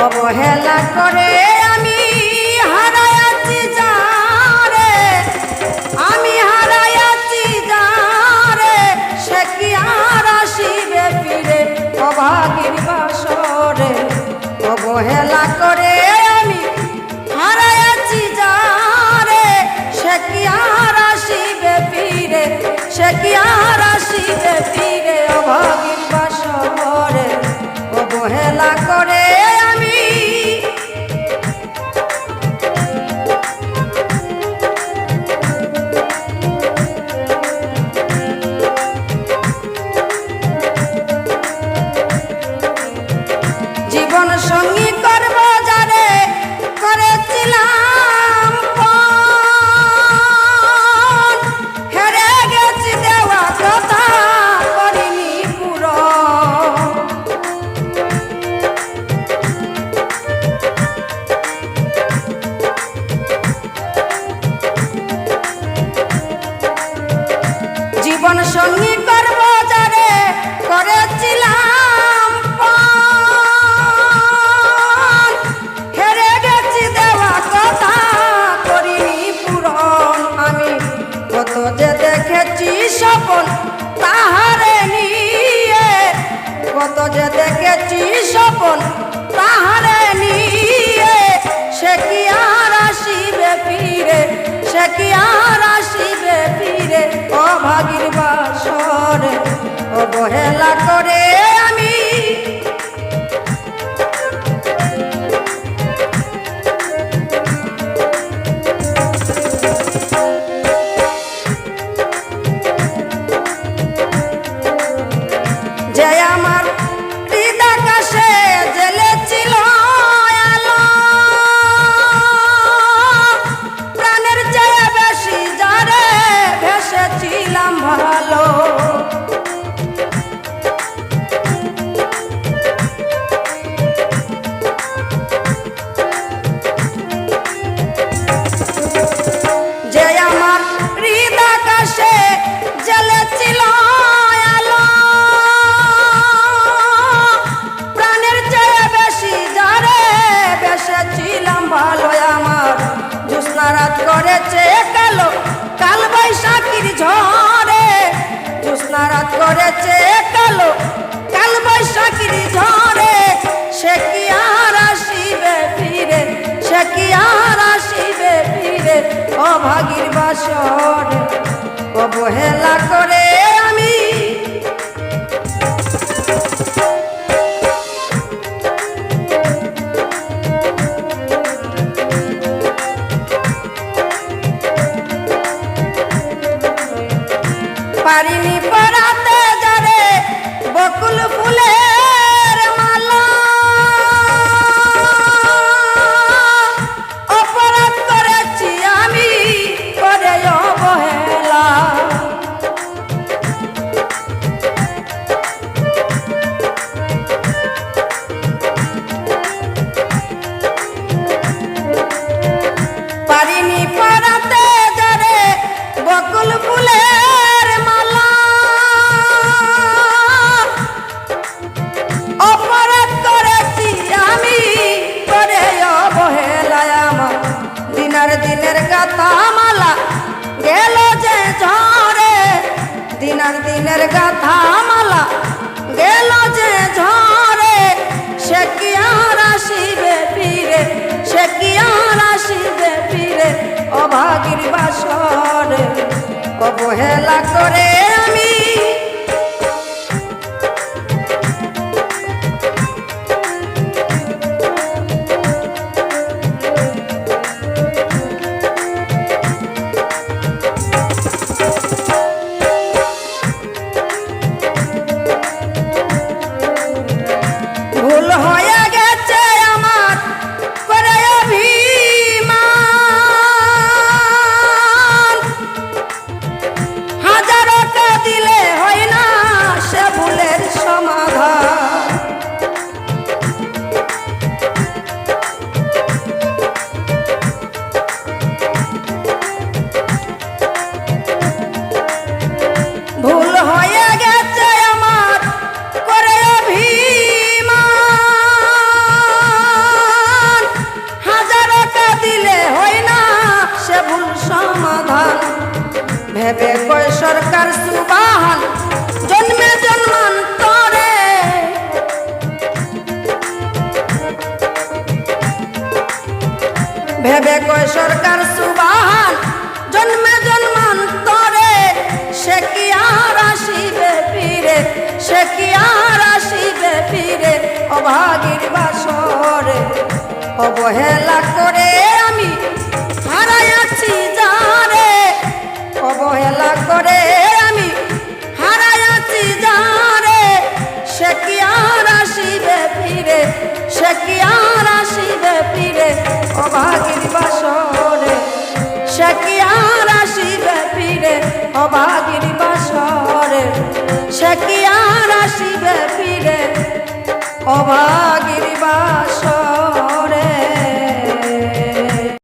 অবহেলা করে আমি হারাইয়াছি যারে, আমি হারাইয়াছি যারে, সে কি আর আসিবে ফিরে অভাগীর বাসরে। অবহেলা করে আমি হারাইয়াছি যারে, সে কি আর আসিবে ফিরে, সে কি আর আসিবে ফিরে অভাগীর বাসরে। অবহেলা করে আমি জীবন সঙ্গী করব যারে করেছিলাম পণ, হেরে গেছি দেওয়া কথা করিনি পূরণ। জীবন সঙ্গী করব যারে করেছিলাম পণ, হেরে গেছি দেওয়া কথা করিনি পূরণ। আমি কত যে দেখেছি স্বপন তাহারে নিয়ে, কত যে দেখেছি স্বপন তাহারে নিয়ে, সে কি আর আসিবে ফিরে, সে কি আর আসিবে ফিরে অভাগীর বাসরে। অবহেলা করে আমি যে আমার হৃদাকাশে জ্বেলেছিল আলো, প্রাণের চেয়ে বেশি যারে ভেসেছিলাম ভালো। যে আমার হৃদাকাশে জ্বেলেছিল আলো, প্রাণের চেয়ে বেশি যারে বেসেছিলাম ভালো। আমার জ্যোৎস্না রাত করেছে কালো, কাল বৈশাখীর ঝড়ে। জ্যোৎস্না রাত করেছে কালো, কাল বৈশাখীর ঝড়ে। সে কি আর আসিবে ফিরে, সে কি আর আসিবে ফিরে অভাগীর বাসরে। অবহেলা করে আমি পারিনি পরাতে যারে বকুল ফুলের মালা, অপরাধ করেছি আমি করে অবহেলা। পারিনি পরাতে যারে বকুল ফুলের মালা, অপরাধ করেছি আমি করে অবহেলায়। আমার দিনের দিনের গাথা মালা গেল যে ঝরে, দিনের দিনের গাথা মালা গেল যে ঝরে। সে কি আর আসিবে ফিরে, সে কি আর আসিবে ফিরে অভাগীর বাসরে। অবহেলা করে আমি ভুল হয়ে গেছে আমার করে অভিমান, হাজারো সরকার সুবাহান জন্মে জন্মান্তরে ভেবে কয় সরকার সুবাহান জন্মে জন্মান্তরে সে কি আর আসিবে ফিরে সে কি আর আসিবে ফিরে অভাগীর বাসরে অবহেলা করে আমি হারাইয়াছি যারে অবহেলা করে আমি হারাইয়াছি যারে সে কি আর আসিবে ফিরে সে কি আর আসিবে ফিরে অভাগীর বাসরে সে কি আর আসিবে ফিরে অভাগীর বাসরে সে কি আর আসিবে ফিরে অভাগ